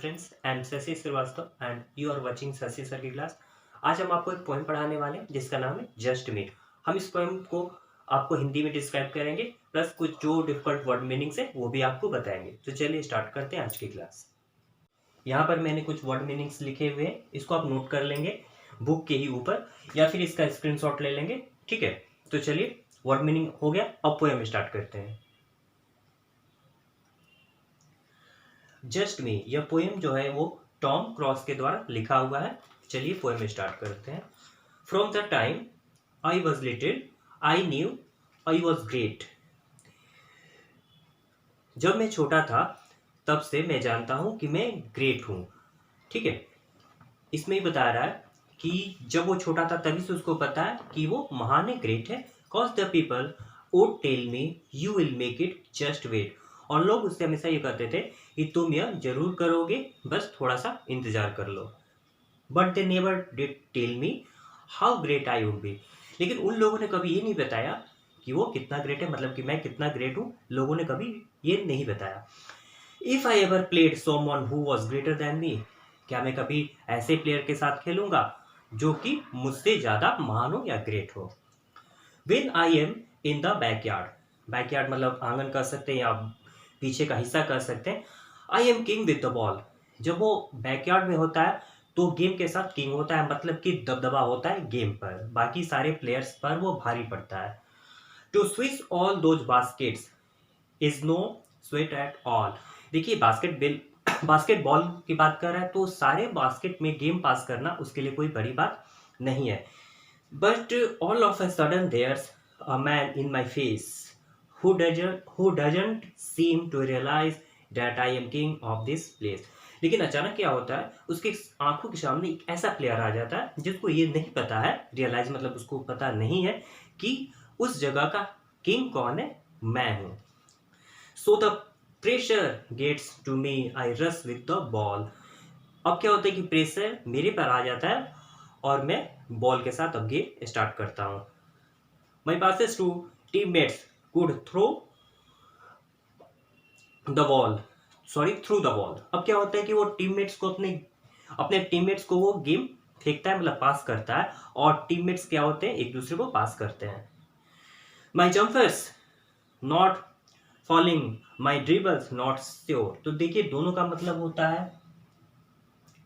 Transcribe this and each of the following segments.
Friends, I am Shashi Shrivastava and you are watching Shashi sir की क्लास। आज हम आपको एक पोएम पढ़ाने वाले हैं जिसका नाम है जस्ट मी। हम इस पोएम को आपको हिंदी में डिस्क्राइब करेंगे, प्लस कुछ जो डिफिकल्ट वर्ड मीनिंग्स है वो भी आपको बताएंगे। तो चलिए स्टार्ट करते हैं आज की क्लास। यहाँ पर मैंने कुछ वर्ड मीनिंग्स लिखे हुए हैं, इसको आप नोट कर लेंगे बुक के ही ऊपर या फिर इसका स्क्रीनशॉट ले लेंगे। ठीक है, तो चलिए वर्ड मीनिंग हो गया, अब पोएम स्टार्ट करते हैं। जस्ट मी, यह पोएम जो है वो टॉम क्रॉस के द्वारा लिखा हुआ है। चलिए पोएम स्टार्ट करते हैं। From the time I was little I knew I was great. जब मैं छोटा था तब से मैं जानता हूं कि मैं ग्रेट हूं। ठीक है, इसमें ही बता रहा है कि जब वो छोटा था तभी से उसको पता है कि वो महान है, ग्रेट है। Cause the people would tell me you will make it, just wait. और लोग उससे हमेशा ये कहते थे कि तुम यह जरूर करोगे, बस थोड़ा सा इंतजार कर लो। But they never did tell me how great I would be. लेकिन उन लोगों ने कभी ये नहीं बताया कि वो कितना ग्रेट है, मतलब कि मैं कितना ग्रेट हूँ। लोगों ने कभी ये नहीं बताया। If I ever played someone who was greater than me, क्या मैं कभी ऐसे प्लेयर के साथ खेलूंगा जो कि मुझसे ज्यादा महान हो या ग्रेट हो। When I am in the backyard, backyard मतलब आंगन कह सकते हैं या पीछे का हिस्सा कह सकते हैं। I am king with the ball, जब वो बैकयार्ड में होता है तो गेम के साथ किंग होता है, मतलब कि दबदबा होता है गेम पर, बाकी सारे प्लेयर्स पर वो भारी पड़ता है। To switch all those baskets is no sweat at all. देखिए बास्केटबॉल की बात कर रहा है तो सारे बास्केट में गेम पास करना उसके लिए कोई बड़ी बात नहीं है। But all of a sudden there's a man in my face who doesn't seem to realize that I am king of this place। लेकिन अचानक क्या होता है, उसके आंखों के सामने एक ऐसा प्लेयर आ जाता है जिसको ये नहीं पता है, रियलाइज मतलब उसको पता नहीं है कि उस जगह का किंग कौन है, मैं हूं। So the pressure gets to me I rush with the ball. अब क्या होता है कि प्रेशर मेरे पर आ जाता है और मैं बॉल के साथ अब गेम स्टार्ट करता हूं। My passes to teammates could throw the ball, sorry through the ball. अब क्या होता है कि वो टीममेट्स को अपने टीममेट्स को वो गेम फेंकता है, मतलब पास करता है, और टीममेट्स क्या होते हैं, एक दूसरे को पास करते हैं। My jumpers not falling, my dribbles not sure. तो देखिए दोनों का मतलब होता है,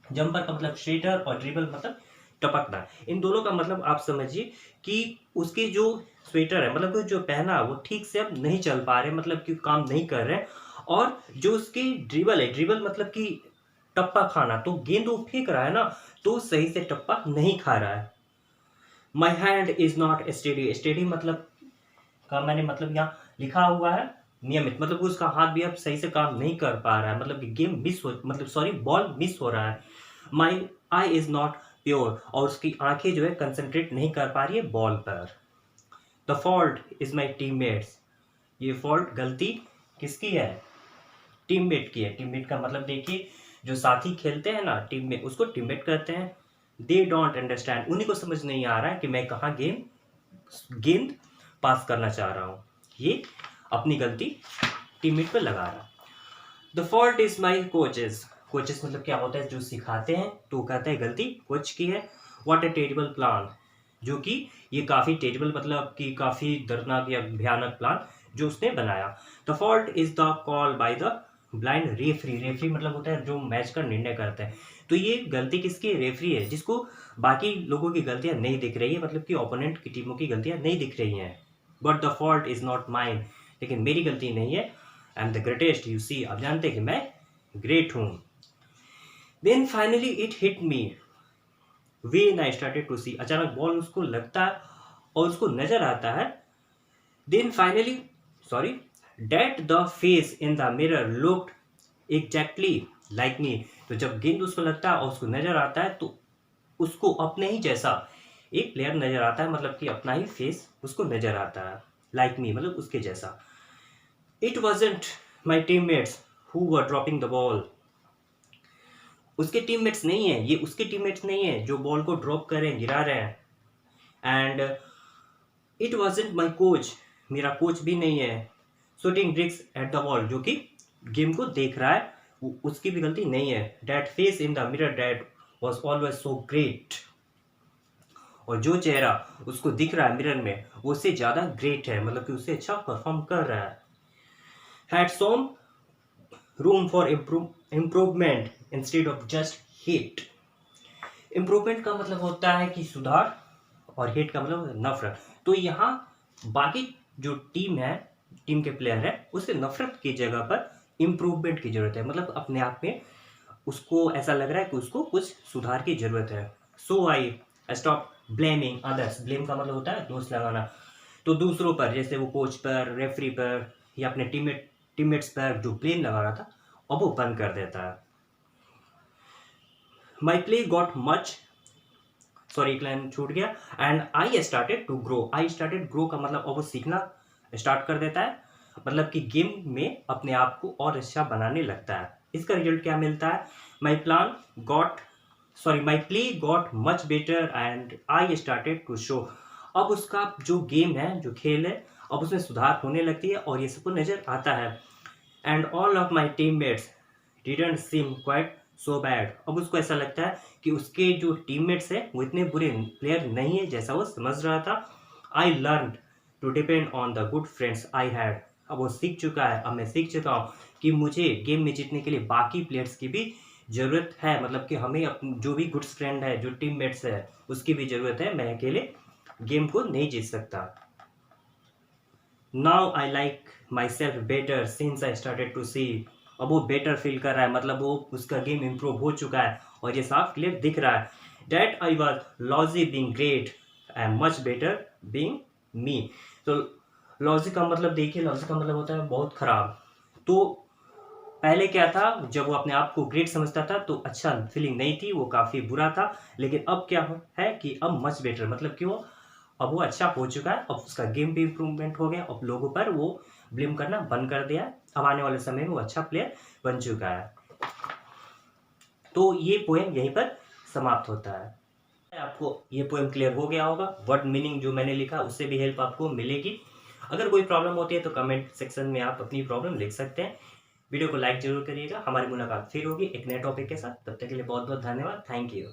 जंपर का मतलब स्ट्रेटर और ड्रिबल मतलब टपकना। इन दोनों का मतलब आप समझिए कि उसके जो स्वेटर है, मतलब जो पहना वो ठीक से अब नहीं चल पा रहे, मतलब कि काम नहीं कर रहे। और जो उसकी ड्रिबल है, ड्रिबल मतलब कि टप्पा खाना, तो गेंद वो फेंक रहा है ना, तो सही से टप्पा नहीं खा रहा है। My hand is not steady, steady मतलब का मैंने मतलब यहाँ लिखा हुआ है नियमित, मतलब उसका हाथ भी अब सही से काम नहीं कर पा रहा है, मतलब कि गेम मिस हो, मतलब सॉरी बॉल मिस हो रहा है। माई आई इज नॉट प्योर, और उसकी आंखें जो है कंसंट्रेट नहीं कर पा रही है बॉल पर। The fault is my teammates, ये फॉल्ट गलती किसकी है, टीममेट की है। टीममेट का मतलब देखिए जो साथी खेलते हैं ना टीम में, उसको टीममेट कहते हैं। दे डोंट अंडरस्टैंड, उन्हीं को समझ नहीं आ रहा है कि मैं कहाँ गेंद पास करना चाह रहा हूँ, ये अपनी गलती टीममेट पर लगा रहा। The fault is my coaches, coaches मतलब क्या होता है, जो सिखाते हैं, तो कहते हैं गलती कोच की है। व्हाट ए टेरिबल प्लान, जो कि ये काफ़ी टेरिबल मतलब कि काफ़ी दर्दनाक या भयानक प्लान जो उसने बनाया। The fault is the call by the blind referee, referee मतलब होता है जो मैच का निर्णय करता है। तो ये गलती किसकी, रेफरी है, जिसको बाकी लोगों की गलतियां नहीं दिख रही है, मतलब कि ओपोनेंट की टीमों की गलतियां नहीं दिख रही हैं। But the fault is not mine, लेकिन मेरी गलती नहीं है। I am the greatest you see, आप जानते हैं कि मैं ग्रेट हूं। Then finally it hit me when I started to see, अचानक बॉल उसको लगता है और उसको नजर आता है। Then finally sorry that the face in the mirror looked exactly like me. तो जब गेंद उसको लगता है और उसको नजर आता है तो उसको अपने ही जैसा एक प्लेयर नजर आता है, मतलब कि अपना ही फेस उसको नजर आता है, लाइक मी मतलब उसके जैसा। It wasn't my teammates who were dropping the ball, उसके टीममेट्स नहीं है, ये उसके टीममेट्स नहीं है जो बॉल को ड्रॉप कर रहे हैं, गिरा रहे हैं। And it wasn't my coach, मेरा कोच भी नहीं है, shooting bricks at the ball, जो कि गेम को देख रहा है उसकी भी गलती नहीं है। That face in the mirror that was always so great. और जो चेहरा उसको दिख रहा है मिरर में वो उससे ज़्यादा ग्रेट है, मतलब कि उससे अच्छा परफॉर्म कर रहा है। Had some room for improvement instead of just hate. Improvement का मतलब होता है कि सुधार, और हेट का मतलब नफरत। तो यहाँ बाकी जो टीम के प्लेयर है उससे नफरत की जगह पर इम्प्रूवमेंट की जरूरत है, मतलब अपने आप में उसको ऐसा लग रहा है कि उसको कुछ सुधार की जरूरत है। So I stop blaming others. Blame का मतलब होता है दोष लगाना, तो दूसरों पर, जैसे वो कोच पर, रेफरी पर या अपने टीममेट्स पर जो ब्लेम लगा रहा था, अब वो बंद कर देता है। My play got much, sorry एक लाइन छूट गया, and I started to grow. I started grow का मतलब अब वो सीखना स्टार्ट कर देता है, मतलब कि गेम में अपने आप को और अच्छा बनाने लगता है। इसका रिजल्ट क्या मिलता है? My plan got my play got much better and I started to show. अब उसका जो गेम है, जो खेल है, अब उसमें सुधार होने लगती है और ये सबको नजर आता है। And all of my teammates didn't seam quite so bad. अब उसको ऐसा लगता है कि उसके जो टीममेट्स हैं वो इतने बुरे प्लेयर नहीं है जैसा वो समझ रहा था। I learn to depend on the good friends I had. अब वो सीख चुका है, अब मैं सीख चुका हूँ कि मुझे गेम में जीतने के लिए बाकी प्लेयर्स की भी ज़रूरत है, मतलब कि हमें जो भी गुड्स फ्रेंड है, जो टीममेट्स है, उसकी भी ज़रूरत है। मैं अकेले गेम को नहीं जीत सकता। Now I like myself better since I started to see. अब वो बेटर फील कर रहा है, मतलब वो उसका गेम इम्प्रूव हो चुका है और ये साफ क्लियर दिख रहा है। That I was logy being great, I am much better being me. तो लॉजी का मतलब देखिए, लॉजी का मतलब होता है बहुत खराब। तो पहले क्या था, जब वो अपने आप को ग्रेट समझता था तो अच्छा फीलिंग नहीं थी, वो काफ़ी बुरा था। लेकिन अब क्या है कि अब मच बेटर, मतलब कि वो अब वो अच्छा हो चुका है, अब उसका गेम भी इम्प्रूवमेंट हो गया, अब लोगों पर वो ब्लेम करना बंद कर दिया। अब आने वाले समय में वो अच्छा प्लेयर बन चुका है। तो ये पोएम यहीं पर समाप्त होता है। आपको ये पोएम क्लियर हो गया होगा, वर्ड मीनिंग जो मैंने लिखा उससे भी हेल्प आपको मिलेगी। अगर कोई प्रॉब्लम होती है तो कमेंट सेक्शन में आप अपनी प्रॉब्लम लिख सकते हैं। वीडियो को लाइक जरूर करिएगा। हमारी मुलाकात फिर होगी एक नए टॉपिक के साथ, तब तक के लिए बहुत बहुत धन्यवाद। Thank you.